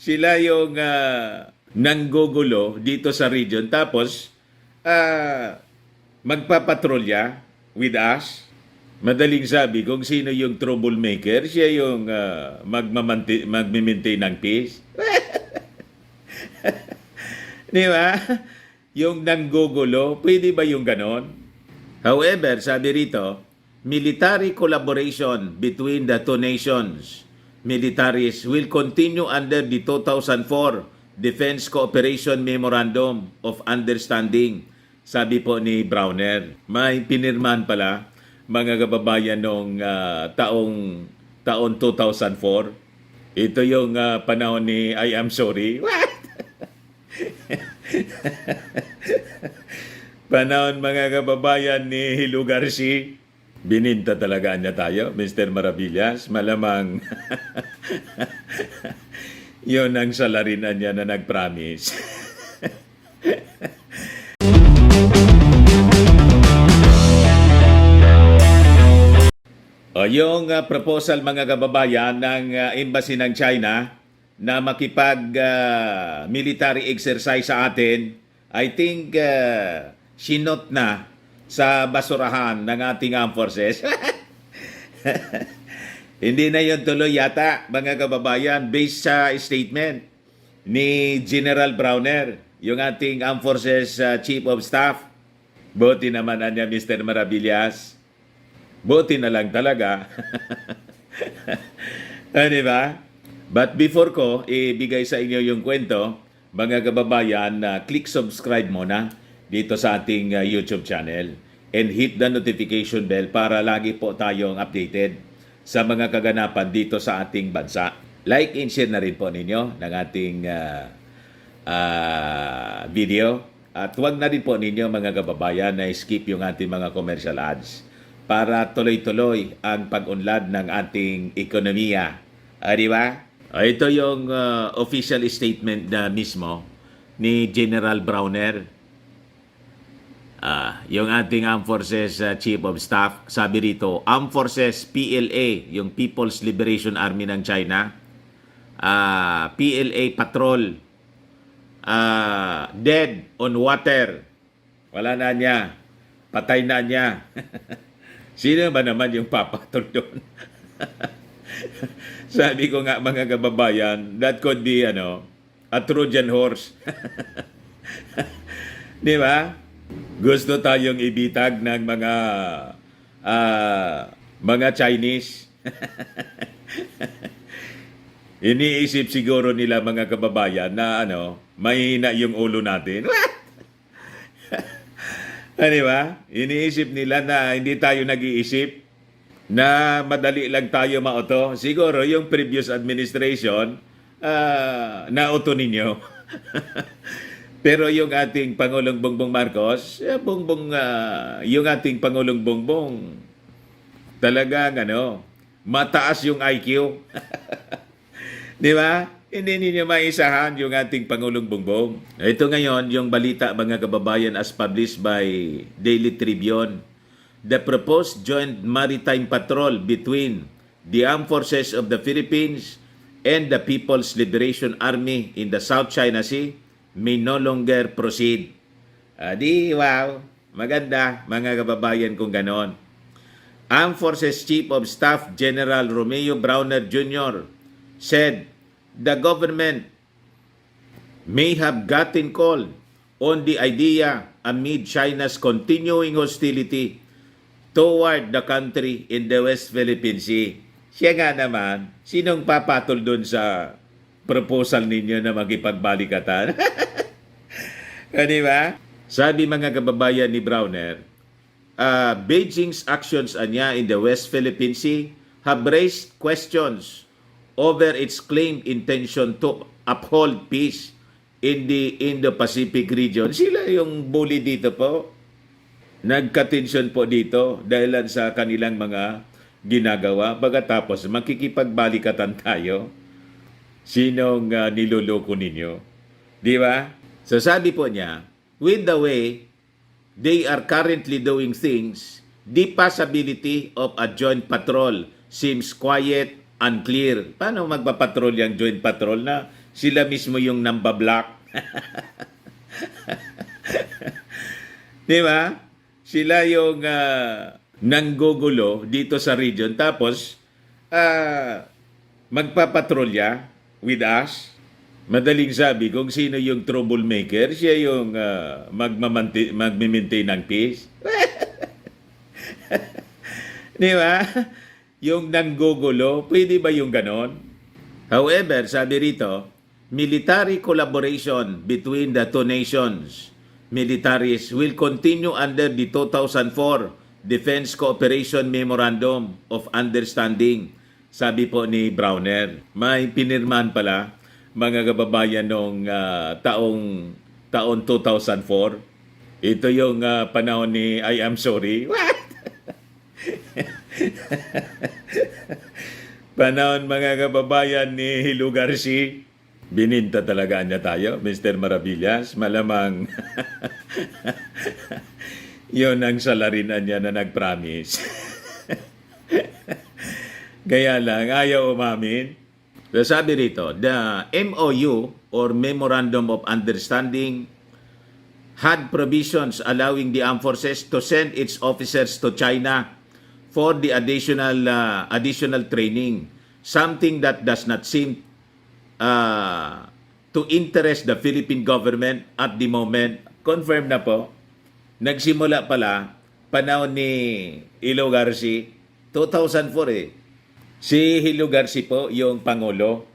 Sila yung nanggugulo dito sa region. Tapos, magpapatrolya with us. Madaling sabi, kung sino yung troublemaker, siya yung magme-maintain ng peace. Di ba? Yung nanggugulo, pwede ba yung ganon? However, sabi rito, military collaboration between the two nations militaries will continue under the 2004 Defense Cooperation Memorandum of Understanding. Sabi po ni Browner, may pinirman pala mga kababayan nung taon 2004. Ito yung panahon ni I am sorry. What? Panahon mga kababayan ni Hilo Garcia. Bininta talaga niya tayo, Mr. Maravillas. Malamang yun ang salarinan niya na nag-promise. O yung proposal mga kababayan ng embassy ng China na makipag military exercise sa atin, I think sinot na sa basurahan ng ating armed forces. Hindi na yun tuloy yata mga kababayan based sa statement ni General Browner, yung ating armed forces chief of staff. Buti naman niya Mr. Maravillas. Buti na lang talaga. Di ba? But before ko ibigay sa inyo yung kwento, mga kababayan, click subscribe muna dito sa ating YouTube channel and hit the notification bell para lagi po tayong updated sa mga kaganapan dito sa ating bansa. Like and share na rin po ninyo ng ating video. At huwag na rin po ninyo mga kababayan na skip yung ating mga commercial ads para tuloy-tuloy ang pag-unlad ng ating ekonomiya. Di ba? Ito yung official statement na mismo ni General Browner. Yung ating Armed Forces Chief of Staff, sabi rito, Armed Forces PLA, yung People's Liberation Army ng China, PLA Patrol, dead on water. Wala na niya. Patay na niya. Sino ba naman yung papatol doon? Sabi ko nga mga kababayan, that could be a Trojan horse. Di ba? Gusto tayong ibitag ng mga Chinese. Iniisip siguro nila mga kababayan na mahina yung ulo natin. Di ba? Iniisip nila na hindi tayo nag-iisip na madali lang tayo mauto. Siguro yung previous administration nauto ninyo. Pero yung ating Pangulong Bongbong Marcos, yung ating Pangulong Bongbong talagang mataas yung IQ. Di ba? Hindi ninyo maisahan yung ating Pangulong Bongbong. Ito ngayon, yung balita mga kababayan as published by Daily Tribune. The proposed joint maritime patrol between the Armed Forces of the Philippines and the People's Liberation Army in the South China Sea may no longer proceed. Wow, maganda mga kababayan kung ganon. Armed Forces Chief of Staff General Romeo Browner Jr. said the government may have gotten called on the idea amid China's continuing hostility toward the country in the West Philippine Sea. Siya nga naman, sinong papatol doon sa proposal ninyo na magipagbalikatan? Di ba? Sabi mga kababayan ni Browner, Beijing's actions in the West Philippine Sea have raised questions over its claimed intention to uphold peace in the Indo-Pacific region. Sila yung bully dito po. Nagka-tension po dito dahil sa kanilang mga ginagawa. Pagkatapos, makikipagbalikatan tayo. Sinong niloloko ninyo? Di ba? So sabi po niya, with the way they are currently doing things, the possibility of a joint patrol seems quiet, unclear. Paano magpapatrol yung joint patrol na sila mismo yung nambablock. Di ba? Sila yung nanggugulo dito sa region. Tapos, magpapatrolya with us. Madaling sabi, kung sino yung troublemaker, siya yung magme-maintain ng peace. Di ba? Yung nanggugulo, pwede ba yung ganon? However, sabi rito, military collaboration between the two nations militaries will continue under the 2004 Defense Cooperation Memorandum of Understanding. Sabi po ni Browner, may pinirmahan pala mga kababayan noong taon 2004. Ito yung panahon ni I am sorry. What? Panahon mga kababayan ni Hilo Garcia. Bininta talaga niya tayo, Mr. Maravillas. Malamang yun ang salarinan niya na nag-promise. Kaya lang, ayaw umamin. So, sabi rito, the MOU or Memorandum of Understanding had provisions allowing the armed forces to send its officers to China for the additional training, something that does not seem to interest the Philippine government at the moment. Confirm na po, nagsimula pala panahon ni Hilo Garcia, 2004 Si Hilo Garcia po yung Pangulo.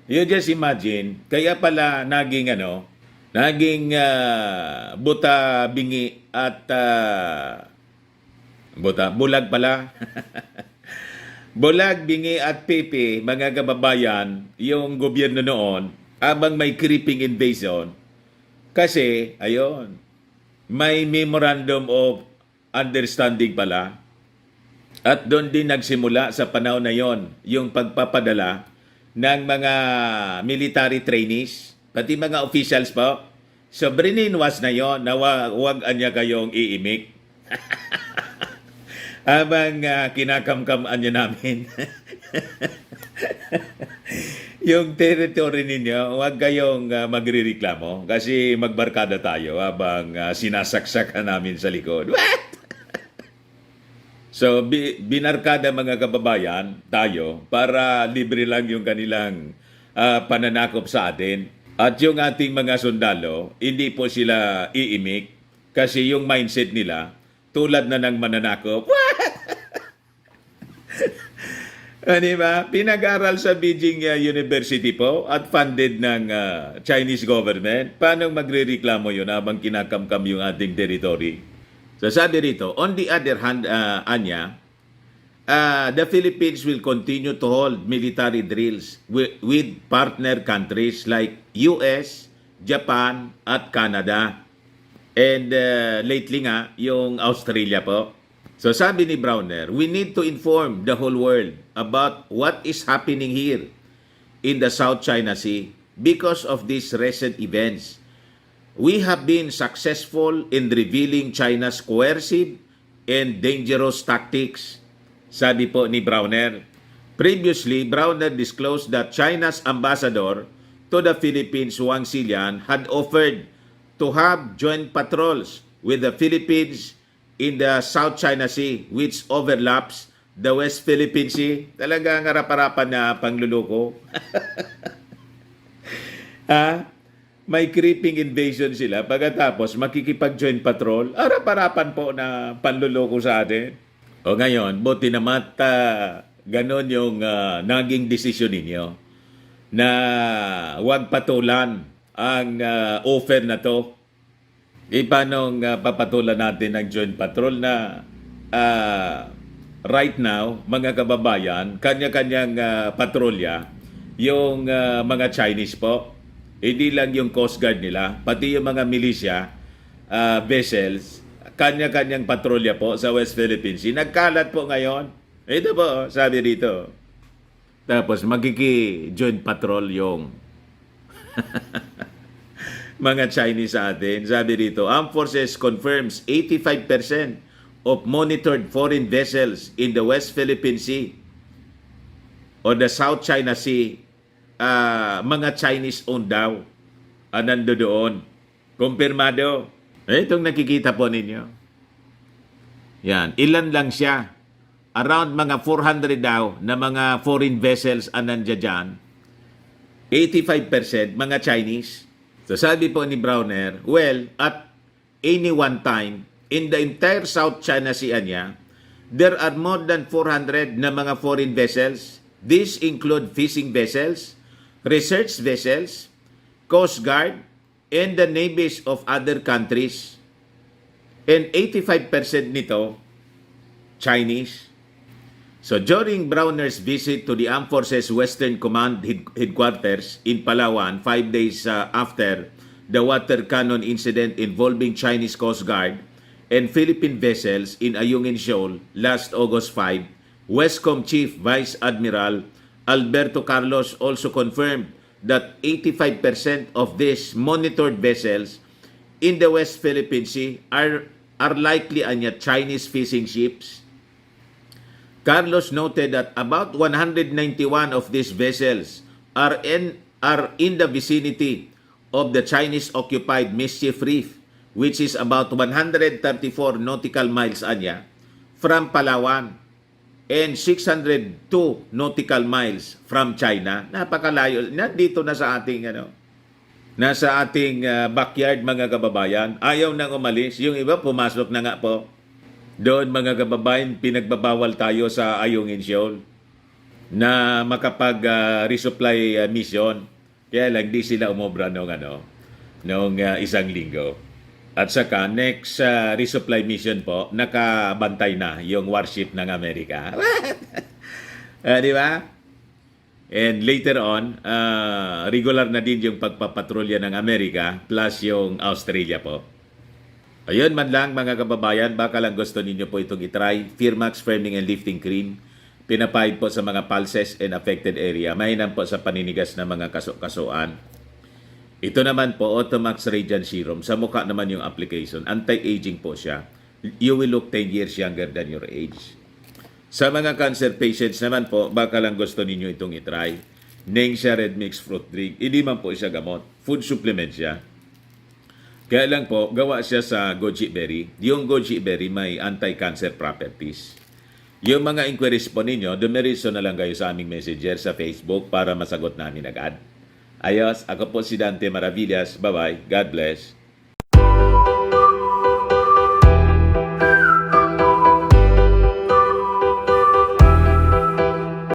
You just imagine, kaya pala naging buta, bingi at bulag pala. Bulag, bingi at pipi, mga kababayan, yung gobyerno noon, abang may creeping invasion. Kasi, ayon, may memorandum of understanding pala. At doon din nagsimula sa panahon na yon yung pagpapadala ng mga military trainees, pati mga officials po. So, brininwas na yon na wag anya kayong iimik. Habang kinakamkaman niya namin yung territory ninyo, huwag kayong magrireklamo kasi magbarkada tayo habang sinasaksakan namin sa likod. So, binarkada mga kababayan tayo para libre lang yung kanilang pananakop sa atin. At yung ating mga sundalo, hindi po sila iimik kasi yung mindset nila, tulad na ng mananakop. Diba? Pinag-aral sa Beijing University po at funded ng Chinese government. Paano magre-reklamo yun habang kinakamkam yung ating territory? So sabi rito, on the other hand, Anya, the Philippines will continue to hold military drills with partner countries like US, Japan, at Canada. And lately nga, yung Australia po. So sabi ni Browner, we need to inform the whole world about what is happening here in the South China Sea because of these recent events. We have been successful in revealing China's coercive and dangerous tactics, sabi po ni Browner. Previously, Browner disclosed that China's ambassador to the Philippines, Wang Xilian, had offered to have joint patrols with the Philippines in the South China Sea, which overlaps the West Philippine Sea. Talagang harap-harapan na pangluloko. May creeping invasion sila. Pagkatapos, makikipag-joint patrol. Harap-harapan po na panluloko sa atin. O ngayon, buti naman ganon yung naging desisyon ninyo na huwag patulan ang offer na to. Paano papatulan natin ang joint patrol na right now, mga kababayan, kanya-kanyang patrolya, yung mga Chinese po, hindi lang yung Coast Guard nila, pati yung mga militia vessels, kanya-kanyang patrolya po sa West Philippine Sea. Nagkalat po ngayon. Ito po, sabi dito. Tapos magkiki-joint patrol yung mga Chinese sa atin. Sabi dito, Armed Forces confirms 85% of monitored foreign vessels in the West Philippine Sea or the South China Sea mga Chinese-owned daw nando doon. Kumpirmado. Itong nakikita po ninyo. Yan. Ilan lang siya? Around mga 400 daw na mga foreign vessels nandiyan dyan. 85% mga Chinese. So sabi po ni Browner, well, at any one time, in the entire South China Sea niya, there are more than 400 na mga foreign vessels. These include fishing vessels, research vessels, Coast Guard, and the navies of other countries. And 85% nito, Chinese. So during Browner's visit to the Armed Forces Western Command Headquarters in Palawan 5 days after the water cannon incident involving Chinese Coast Guard and Philippine vessels in Ayungin Shoal last August 5, Westcom Chief Vice Admiral Alberto Carlos also confirmed that 85% of these monitored vessels in the West Philippine Sea are likely Chinese fishing ships. Carlos noted that about 191 of these vessels are in the vicinity of the Chinese-occupied Mischief Reef, which is about 134 nautical miles from Palawan and 602 nautical miles from China. Napakalayo. Nandito na sa ating nasa ating backyard, mga kababayan. Ayaw nang umalis. Yung iba pumasok na nga po. Doon, mga kababayan, pinagbabawal tayo sa Ayungin Shoal na makapag-resupply mission. Kaya lang di sila umobra noong isang linggo. At saka, next resupply mission po, nakabantay na yung warship ng Amerika. Di ba? And later on, regular na din yung pagpapatrolya ng Amerika plus yung Australia po. Ayun man lang, mga kababayan, baka lang gusto ninyo po itong itry. Firmax Firming and Lifting Cream. Pinapahid po sa mga pulses and affected area. Mahinam po sa paninigas ng mga kaso-kasuan. Ito naman po, Automax Radiant Serum. Sa mukha naman yung application. Anti-aging po siya. You will look 10 years younger than your age. Sa mga cancer patients naman po, baka lang gusto ninyo itong itry. Nengxia Red Mix Fruit Drink. Hindi man po siya gamot. Food supplement siya. Kaya lang po, gawa siya sa goji berry. Yung goji berry may anti-cancer properties. Yung mga inquiries po ninyo, dumiriso na lang kayo sa aming messenger sa Facebook para masagot namin agad. Ayos, ako po si Dante Maravillas. Bye-bye. God bless.